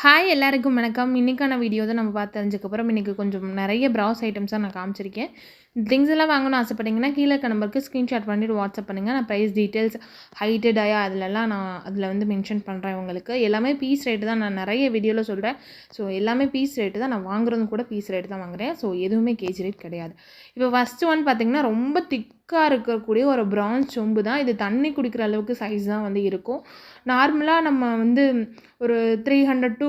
Hi எல்லாருக்கும் வணக்கம். இன்னைக்கான வீடியோ தான் நம்ம பார்த்து தெரிஞ்சுக்கப்புறம் இன்றைக்கி கொஞ்சம் நிறைய ப்ராஸ் ஐட்டம்ஸாக நான் காமிச்சிருக்கேன். திங்ஸ் எல்லாம் வாங்கணும்னு ஆசைப்பட்டீங்கன்னா கீழே இருக்க நம்பருக்கு ஸ்க்ரீன்ஷாட் பண்ணிவிட்டு வாட்ஸ்அப் பண்ணுங்கள். நான் ப்ரைஸ் டீட்டெயில்ஸ் ஹைட்டு டயா அதிலெல்லாம் நான் அதில் வந்து மென்ஷன் பண்ணுறேன் உங்களுக்கு. எல்லாமே பீஸ் ரேட்டு தான் நான் நிறைய வீடியோவில் சொல்கிறேன். ஸோ எல்லாமே பீஸ் ரேட்டு தான், நான் வாங்குறதும் கூட பீஸ் ரேட்டு தான் வாங்குகிறேன். ஸோ எதுவுமே கேஜி ரேட் கிடையாது. இப்போ ஃபஸ்ட்டு ஒன் பார்த்திங்கன்னா ரொம்ப திக்காக இருக்கக்கூடிய ஒரு பிரான்ஸ் சொம்பு தான். இது தண்ணி குடிக்கிற அளவுக்கு சைஸ் தான் வந்து இருக்கும். நார்மலாக நம்ம வந்து ஒரு 200 to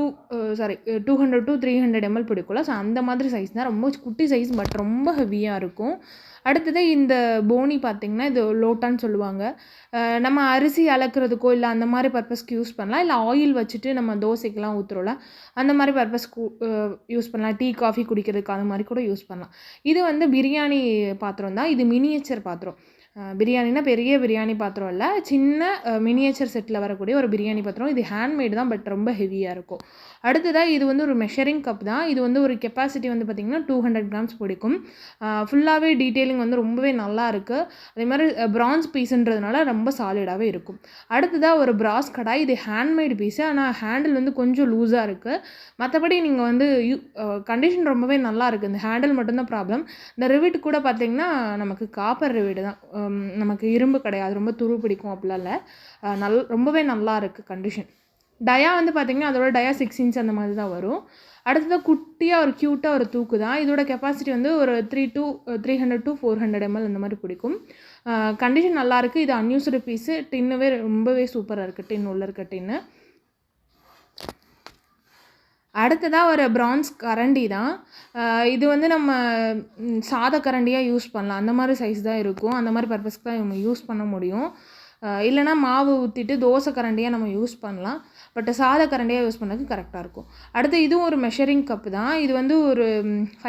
300 ml பிடிக்கும்ல. ஸோ அந்த மாதிரி சைஸ் தான், ரொம்ப குட்டி சைஸ், பட் ரொம்ப ஹெவியாக இருக்கும். அடுத்தது இந்த போனி பார்த்திங்கன்னா இது லோட்டான்னு சொல்லுவாங்க. நம்ம அரிசி அளக்கிறதுக்கோ இல்லை அந்த மாதிரி பர்பஸ்க்கு யூஸ் பண்ணலாம். இல்லை ஆயில் வச்சுட்டு நம்ம தோசைக்கெலாம் ஊற்றுறோம்ல, அந்த மாதிரி பர்பஸ்க்கு யூஸ் பண்ணலாம். டீ காஃபி குடிக்கிறதுக்கு அந்த மாதிரி கூட யூஸ் பண்ணலாம். இது வந்து பிரியாணி பாத்திரம் தான். இது மினியேச்சர் பாத்திரம். பிரியாணினா பெரிய பிரியாணி பாத்திரம் இல்லை, சின்ன மினியேச்சர் செட்டில் வரக்கூடிய ஒரு பிரியாணி பாத்திரம். இது ஹேண்ட்மேடு தான், பட் ரொம்ப ஹெவியாக இருக்கும். அடுத்ததாக இது வந்து ஒரு மெஷரிங் கப் தான். இது வந்து ஒரு கெப்பாசிட்டி வந்து பார்த்திங்கன்னா 200 grams பிடிக்கும். ஃபுல்லாகவே டீட்டெயிலிங் வந்து ரொம்பவே நல்லா இருக்குது. அதே மாதிரி பிரான்ஸ் பீஸுன்றதுனால ரொம்ப சாலிடாகவே இருக்கும். அடுத்ததாக ஒரு பிராஸ் கடாய். இது ஹேண்ட்மேடு பீஸு, ஆனால் ஹேண்டில் வந்து கொஞ்சம் லூஸாக இருக்குது. மற்றபடி நீங்கள் வந்து கண்டிஷன் ரொம்பவே நல்லா இருக்குது. இந்த ஹேண்டில் மட்டும்தான் ப்ராப்ளம். இந்த ரிவிட் கூட பார்த்திங்கன்னா நமக்கு காப்பர் ரிவிட் தான், நமக்கு இரும்பு கிடையாது. ரொம்ப துரு பிடிக்கும் அப்படிலாம் இல்லை. ரொம்பவே நல்லா இருக்குது கண்டிஷன். டயா வந்து பார்த்திங்கன்னா அதோட டயா 6 inch அந்த மாதிரி தான் வரும். அடுத்ததாக குட்டியாக ஒரு க்யூட்டாக ஒரு தூக்கு தான். இதோட கெப்பாசிட்டி வந்து ஒரு 300 to 400 ml அந்த மாதிரி பிடிக்கும். கண்டிஷன் நல்லாயிருக்கு. இது அன்யூஸ்டு பீஸு. டின்னுவே ரொம்பவே சூப்பராக இருக்குது. டின் உள்ளே இருக்க டின்னு. அடுத்ததாக ஒரு பிரான்ஸ் கரண்டி தான். இது வந்து நம்ம சாத கரண்டியாக யூஸ் பண்ணலாம். அந்த மாதிரி சைஸ் தான் இருக்கும். அந்த மாதிரி பர்பஸ்க்கு தான் நம்ம யூஸ் பண்ண முடியும். இல்லைனா மாவு ஊற்றிட்டு தோசை கரண்டியாக நம்ம யூஸ் பண்ணலாம். பட் சாத கரண்டியாக யூஸ் பண்ணதுக்கு கரெக்டாக இருக்கும். அடுத்து இதுவும் ஒரு மெஷரிங் கப்பு தான். இது வந்து ஒரு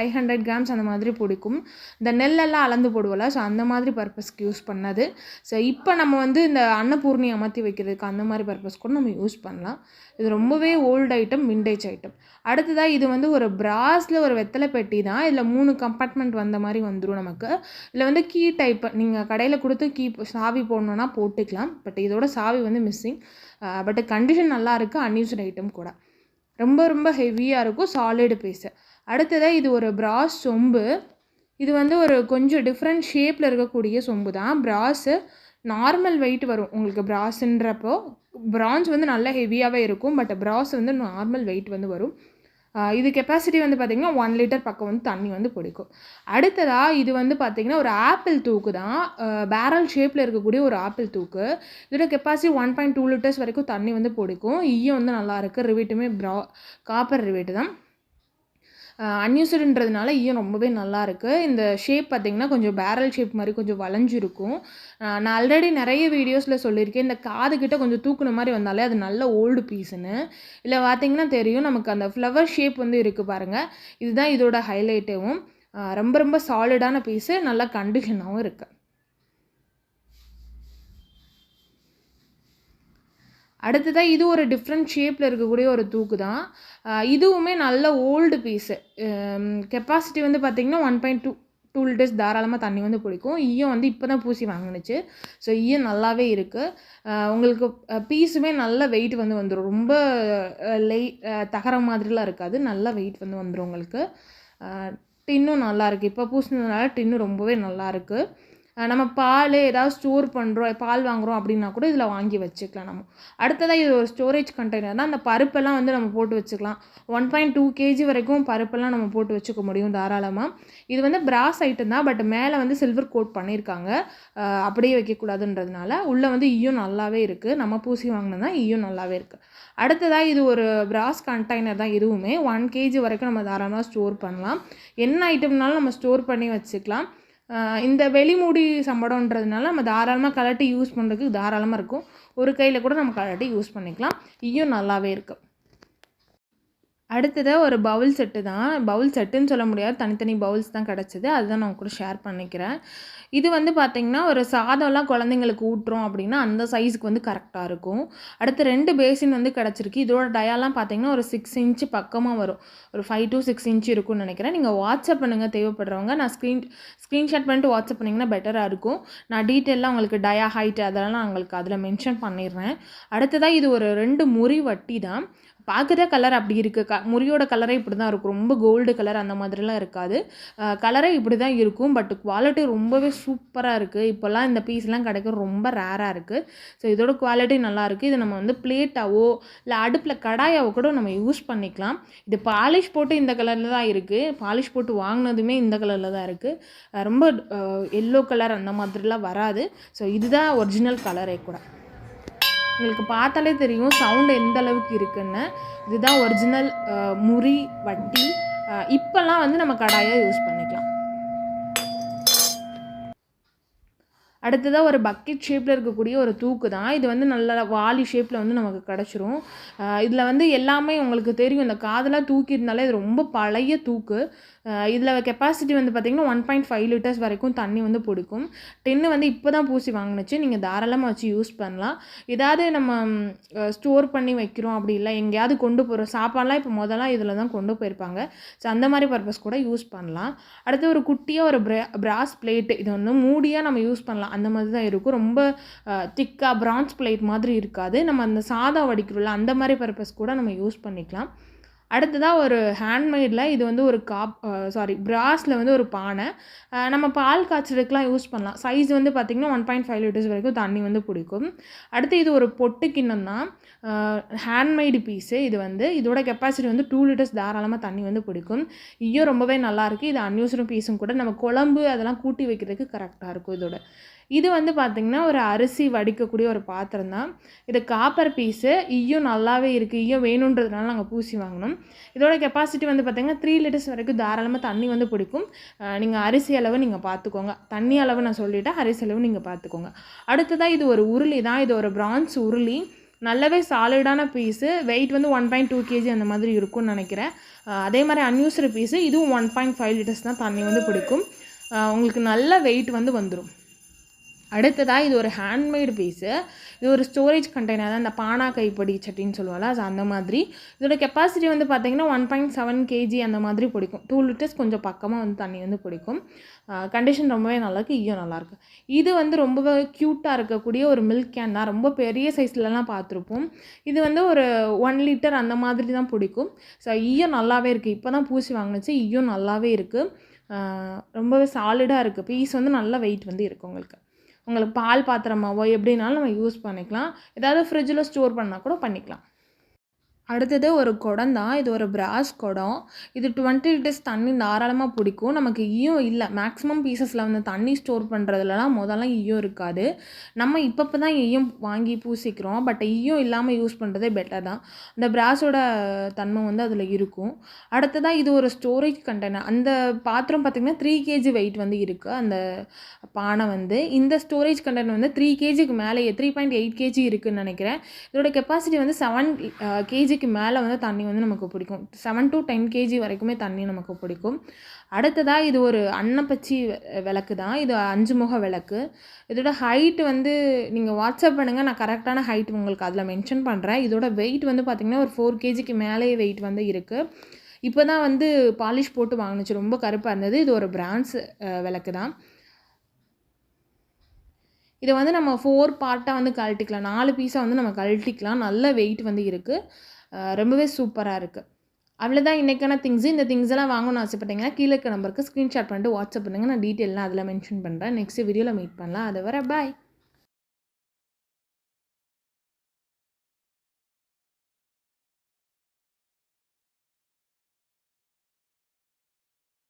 500 grams அந்த மாதிரி பிடிக்கும். இந்த நெல்லெல்லாம் அளந்து போடுவோம்ல, ஸோ அந்த மாதிரி பர்பஸ்க்கு யூஸ் பண்ணது. ஸோ இப்போ நம்ம வந்து இந்த அன்னபூர்ணி அமர்த்தி வைக்கிறதுக்கு அந்த மாதிரி பர்பஸ் கூட நம்ம யூஸ் பண்ணலாம். இது ரொம்பவே ஓல்டு ஐட்டம், விண்டேஜ் ஐட்டம். அடுத்ததாக இது வந்து ஒரு பிராஸில் ஒரு வெத்தலை பெட்டி தான். இதில் 3 கம்பார்ட்மெண்ட் வந்த மாதிரி வந்துடும் நமக்கு. இதில் வந்து கீ டைப், நீங்கள் கடையில் கொடுத்து சாவி போடணுன்னா போட்டுக்கலாம். பட் இதோட சாவி வந்து மிஸ்ஸிங். பட் கண்டிஷன் நல்லா இருக்குது. அன்யூஸ்டு ஐட்டம் கூட. ரொம்ப ரொம்ப ஹெவியாக இருக்கும். Solid piece. அடுத்ததாக இது ஒரு பிராஸ் சொம்பு. இது வந்து ஒரு கொஞ்சம் டிஃப்ரெண்ட் ஷேப்பில் இருக்கக்கூடிய சொம்பு தான். பிராஸு நார்மல் வெயிட் வரும் உங்களுக்கு. பிராஸுன்றப்போ பிரான்ஸ் வந்து நல்லா ஹெவியாகவே இருக்கும். பட் பிராஸ் வந்து நார்மல் வெயிட் வந்து வரும். இது கெப்பாசிட்டி வந்து பார்த்திங்கன்னா 1 liter பக்கம் வந்து தண்ணி வந்து பிடிக்கும். அடுத்ததாக இது வந்து பார்த்திங்கன்னா ஒரு ஆப்பிள் தூக்கு தான். பேரல் ஷேப்பில் இருக்கக்கூடிய ஒரு ஆப்பிள் தூக்கு. இதோட கெப்பாசிட்டி 1.2 liters வரைக்கும் தண்ணி வந்து பிடிக்கும். ஈயம் வந்து நல்லாயிருக்கு. ரிவேட்டுமே காப்பர் ரிவேட்டு தான். அன்யூஸ்டுன்றதுனால ஈயம் ரொம்பவே நல்லாயிருக்கு. இந்த ஷேப் பார்த்திங்கன்னா கொஞ்சம் பேரல் ஷேப் மாதிரி கொஞ்சம் வளைஞ்சிருக்கும். நான் ஆல்ரெடி நிறைய வீடியோஸில் சொல்லியிருக்கேன். இந்த காதுகிட்ட கொஞ்சம் தூக்குன மாதிரி வந்தாலே அது நல்ல ஓல்டு பீஸுன்னு. இல்லை பார்த்திங்கன்னா தெரியும், நமக்கு அந்த ஃப்ளவர் ஷேப் வந்து இருக்குது பாருங்கள். இதுதான் இதோட ஹைலைட்டேவும். ரொம்ப ரொம்ப சாலிடான பீஸு, நல்ல கண்டிஷனாகவும் இருக்குது. அடுத்ததாக இது ஒரு டிஃப்ரெண்ட் ஷேப்பில் இருக்கக்கூடிய ஒரு தூக்கு தான். இதுவுமே நல்ல ஓல்டு பீஸு. கெப்பாசிட்டி வந்து பார்த்திங்கன்னா 1.2 liters தாராளமாக தண்ணி வந்து பிடிக்கும். ஈயம் வந்து இப்போ தான் பூசி வாங்கினுச்சு. ஸோ ஈயம் நல்லாவே இருக்குது. உங்களுக்கு பீஸுமே நல்ல வெயிட் வந்து வந்துடும். ரொம்ப தகர மாதிரிலாம் இருக்காது. நல்ல வெயிட் வந்து வந்துடும் உங்களுக்கு. டின்னும் நல்லாயிருக்கு. இப்போ பூசினதுனால டின்னு ரொம்பவே நல்லாயிருக்கு. நம்ம பால் ஏதாவது ஸ்டோர் பண்ணுறோம், பால் வாங்குகிறோம் அப்படின்னா கூட இதில் வாங்கி வச்சுக்கலாம் நம்ம. அடுத்ததாக இது ஒரு ஸ்டோரேஜ் கண்டெய்னர் தான். அந்த பருப்பெல்லாம் வந்து நம்ம போட்டு வச்சுக்கலாம். 1.2 kg வரைக்கும் பருப்பெல்லாம் நம்ம போட்டு வச்சுக்க முடியும் தாராளமாக. இது வந்து பிராஸ் ஐட்டம் தான், பட் மேலே வந்து சில்வர் கோட் பண்ணியிருக்காங்க. அப்படியே வைக்கக்கூடாதுன்றதுனால. உள்ளே வந்து ஈயம் நல்லாவே இருக்குது. நம்ம பூசி வாங்கினது தான், ஈயம் நல்லாவே இருக்குது. அடுத்ததாக இது ஒரு பிராஸ் கண்டெய்னர் தான். இதுவுமே 1 kg வரைக்கும் நம்ம தாராளமாக ஸ்டோர் பண்ணலாம். என்ன ஐட்டம்னாலும் நம்ம ஸ்டோர் பண்ணி வச்சுக்கலாம். இந்த வெளிமூடி சம்படம்ன்றதுனால நம்ம தாராளமாக கலட்டி யூஸ் பண்ணுறதுக்கு தாராளமாக இருக்கும். ஒரு கையில் கூட நம்ம கலட்டி யூஸ் பண்ணிக்கலாம். ஈயம் நல்லாவே இருக்குது. அடுத்ததாக ஒரு பவுல் செட்டு தான். பவுல் செட்டுன்னு சொல்ல முடியாது, தனித்தனி பவுல்ஸ் தான் கிடச்சிது. அதுதான் நான் கூட ஷேர் பண்ணிக்கிறேன். இது வந்து பார்த்திங்கன்னா ஒரு சாதம்லாம் குழந்தைங்களுக்கு ஊட்டுறோம் அப்படின்னா அந்த சைஸுக்கு வந்து கரெக்டாக இருக்கும். அடுத்து 2 பேசின் வந்து கிடச்சிருக்கு. இதோட டயாலாம் பார்த்திங்கன்னா ஒரு 6 inch பக்கமாக வரும். ஒரு 5 to 6 inch இருக்கும்னு நினைக்கிறேன். நீங்கள் வாட்ஸ்அப் பண்ணுங்கள் தேவைப்படுறவங்க. நான் ஸ்க்ரீன்ஷாட் பண்ணிட்டு வாட்ஸ்அப் பண்ணிங்கன்னா பெட்டராக இருக்கும். நான் டீட்டெயிலாக உங்களுக்கு டயா ஹைட் அதெல்லாம் நான் உங்களுக்கு அதில் மென்ஷன் பண்ணிடுறேன். அடுத்ததாக இது ஒரு 2 முறி வட்டி தான். பார்க்குற கலர் அப்படி இருக்குது. முறியோட கலரே இப்படி தான் இருக்கும். ரொம்ப கோல்டு கலர் அந்த மாதிரிலாம் இருக்காது. கலரே இப்படி தான் இருக்கும். பட் குவாலிட்டி ரொம்பவே சூப்பராக இருக்குது. இப்போல்லாம் இந்த பீஸ்லாம் கிடைக்கிறது ரொம்ப ரேராக இருக்குது. ஸோ இதோட குவாலிட்டி நல்லாயிருக்கு. இது நம்ம வந்து பிளேட்டாவோ இல்லை அடுப்பில் கடாயாவோ கூட நம்ம யூஸ் பண்ணிக்கலாம். இது பாலிஷ் போட்டு இந்த கலரில் தான் இருக்குது. பாலிஷ் போட்டு வாங்கினதுமே இந்த கலரில் தான் இருக்குது. ரொம்ப எல்லோ கலர் அந்த மாதிரிலாம் வராது. ஸோ இதுதான் ஒரிஜினல் கலரே கூட. உங்களுக்கு பார்த்தாலே தெரியும் சவுண்டு எந்த அளவுக்கு இருக்குன்னு. இதுதான் ஒரிஜினல் முறி வட்டி. இப்போல்லாம் வந்து நம்ம கடாயாக யூஸ் பண்ணிக்கலாம். அடுத்ததாக ஒரு பக்கெட் ஷேப்பில் இருக்கக்கூடிய ஒரு தூக்கு தான். இது வந்து நல்ல வாலி ஷேப்பில் வந்து நமக்கு கிடச்சிரும். இதில் வந்து எல்லாமே உங்களுக்கு தெரியும். இந்த காதெல்லாம் தூக்கியிருந்தாலே இது ரொம்ப பழைய தூக்கு. இதில் கெப்பாசிட்டி வந்து பார்த்திங்கன்னா 1.5 லிட்டர்ஸ் வரைக்கும் தண்ணி வந்து பிடிக்கும். டின்னு வந்து இப்போ தான் பூசி வாங்கினுச்சு. நீங்கள் தாராளமாக வச்சு யூஸ் பண்ணலாம். ஏதாவது நம்ம ஸ்டோர் பண்ணி வைக்கிறோம் அப்படி இல்லை எங்கேயாவது கொண்டு போகிறோம் சாப்பாடெலாம் இப்போ முதல்லாம் இதில் தான் கொண்டு போயிருப்பாங்க. ஸோ அந்த மாதிரி பர்பஸ் கூட யூஸ் பண்ணலாம். அடுத்து ஒரு குட்டியாக ஒரு பிராஸ் பிளேட்டு. இது வந்து மூடியாக நம்ம யூஸ் பண்ணலாம். அந்த மாதிரி தான் இருக்கும். ரொம்ப திக்காக பிரான்ஸ் பிளேட் மாதிரி இருக்காது. நம்ம அந்த சாதம் வடிக்கிறோம்ல அந்த மாதிரி பர்பஸ் கூட நம்ம யூஸ் பண்ணிக்கலாம். அடுத்ததாக ஒரு ஹேண்ட்மேடில் இது வந்து ஒரு பிராஸில் வந்து ஒரு பானை. நம்ம பால் காய்ச்சலுக்குலாம் யூஸ் பண்ணலாம். சைஸ் வந்து பார்த்திங்கன்னா 1.5 லிட்டர்ஸ் வரைக்கும் தண்ணி வந்து பிடிக்கும். அடுத்து இது ஒரு பொட்டு கிண்ணம் தான். Handmade piece. இது வந்து இதோட கெப்பாசிட்டி வந்து 2 லிட்டர்ஸ் தாராளமாக தண்ணி வந்து பிடிக்கும். ஐயோ ரொம்பவே நல்லாயிருக்கு. இது அன்யூஸ்டு பீஸும் கூட நம்ம குழம்பு அதெல்லாம் கூட்டி வைக்கிறதுக்கு கரெக்டாக இருக்கும் இதோட. இது வந்து பார்த்திங்கன்னா ஒரு அரிசி வடிக்கக்கூடிய ஒரு பாத்திரம் தான். இது காப்பர் பீஸு. ஈயும் நல்லாவே இருக்குது. ஈயம் வேணுன்றதுனால நாங்கள் பூசி வாங்கினோம். இதோட கெப்பாசிட்டி வந்து பார்த்திங்கன்னா 3 லிட்டர்ஸ் வரைக்கும் தாராளமாக தண்ணி வந்து பிடிக்கும். நீங்கள் அரிசி அளவு நீங்கள் பார்த்துக்கோங்க. தண்ணி அளவு நான் சொல்லிவிட்டேன். அரிசி அளவு நீங்கள் பார்த்துக்கோங்க. அடுத்ததாக இது ஒரு உருளி தான். இது ஒரு பிரான்ஸ் உருளி. நல்லாவே சாலிடான பீஸு. வெயிட் வந்து 1.2 kg அந்த மாதிரி இருக்கும்னு நினைக்கிறேன். அதே மாதிரி அன்யூஸ்டு பீஸு. இதுவும் 1.5 லிட்டர்ஸ் தான் தண்ணி வந்து பிடிக்கும். உங்களுக்கு நல்ல வெயிட் வந்து வந்துடும். அடுத்ததாக இது ஒரு ஹேண்ட்மேடு பீஸு. இது ஒரு ஸ்டோரேஜ் கண்டெய்னர் தான். இந்த பானா கைப்படி சட்டின்னு சொல்லுவாங்க. அது அந்த மாதிரி. இதோட கெப்பாசிட்டி வந்து பார்த்திங்கன்னா 1.7 kg அந்த மாதிரி பிடிக்கும். 2 லிட்டர்ஸ் கொஞ்சம் பக்கமாக வந்து தண்ணி வந்து பிடிக்கும். கண்டிஷன் ரொம்பவே நல்லாயிருக்கு. ஈயம் நல்லாயிருக்கு. இது வந்து ரொம்பவே க்யூட்டாக இருக்கக்கூடிய ஒரு மில்க் கேன் தான். ரொம்ப பெரிய சைஸ்லலாம் பார்த்துருப்போம். இது வந்து ஒரு 1 லிட்டர் அந்த மாதிரி தான் பிடிக்கும். ஸோ ஈயம் நல்லாவே இருக்குது. இப்போ தான் பூசி வாங்கினுச்சு. ஈயம் நல்லாவே இருக்குது. ரொம்பவே சாலிடாக இருக்குது. பீஸ் வந்து நல்ல வெயிட் வந்து இருக்குது உங்களுக்கு பால் பாத்திரமாவோ எப்படினாலும் நம்ம யூஸ் பண்ணிக்கலாம். ஏதாவது ஃப்ரிட்ஜில் ஸ்டோர் பண்ணால் கூட பண்ணிக்கலாம். அடுத்தது ஒரு குடம் தான். இது ஒரு பிராஸ் குடம். இது 20 லிட்டர்ஸ் தண்ணி தாராளமாக பிடிக்கும். நமக்கு ஈயம் இல்லை. மேக்ஸிமம் பீசஸில் வந்து தண்ணி ஸ்டோர் பண்ணுறதுலலாம் முதல்லாம் ஈயம் இருக்காது. நம்ம இப்போ தான் ஈயம் வாங்கி பூசிக்கிறோம். பட் ஈயம் இல்லாமல் யூஸ் பண்ணுறதே பெட்டர் தான். அந்த பிராஸோட தன்மை வந்து அதில் இருக்கும். அடுத்ததாக இது ஒரு ஸ்டோரேஜ் கண்டெய்னர். அந்த பாத்திரம் பார்த்திங்கன்னா 3 kg வெயிட் வந்து இருக்குது. அந்த பானை வந்து இந்த ஸ்டோரேஜ் கண்டெய்னர் வந்து 3 kgக்கு மேலேயே 3.8 kg இருக்குதுன்னு நினைக்கிறேன். இதோட கெப்பாசிட்டி வந்து 7 kg மேலே வந்து தண்ணி வந்து நமக்கு பிடிக்கும். 7 to 10 kg வரைக்குமே தண்ணி நமக்கு பிடிக்கும். அடுத்ததாக இது ஒரு அன்னப்பச்சி விளக்கு தான். இது 5 முக விளக்கு. இதோட ஹைட் வந்து நீங்கள் வாட்ஸ்அப் பண்ணுங்கள். நான் கரெக்டான ஹைட் உங்களுக்கு அதில் மென்ஷன் பண்ணுறேன். இதோட வெயிட் வந்து பார்த்திங்கன்னா ஒரு 4 kgக்கு மேலே வெயிட் வந்து இருக்குது. இப்போ தான் வந்து பாலிஷ் போட்டு வாங்கினுச்சு. ரொம்ப கருப்பாக இருந்தது. இது ஒரு பிரான்ஸ் விளக்கு தான். இதை வந்து நம்ம 4 பார்ட்டாக வந்து கழட்டிக்கலாம். 4 பீஸாக வந்து நம்ம கழட்டிக்கலாம். நல்ல வெயிட் வந்து இருக்குது. ரொம்பவே சூப்பராக இருக்குது. அவ்வளோதான் இன்றைக்கான திங்ஸு. இந்த திங்ஸ் எல்லாம் வாங்கணும்னு ஆசைப்பட்டீங்கன்னா கீழே இருக்க நம்பருக்கு ஸ்க்ரீன்ஷாட் பண்ணிட்டு வாட்ஸ்அப் பண்ணுங்கள். நான் டீட்டெயிலாம் அதில் மென்ஷன் பண்ணுறேன். நெக்ஸ்ட் வீடியோவில் மீட் பண்ணலாம். அது வரை பாய்.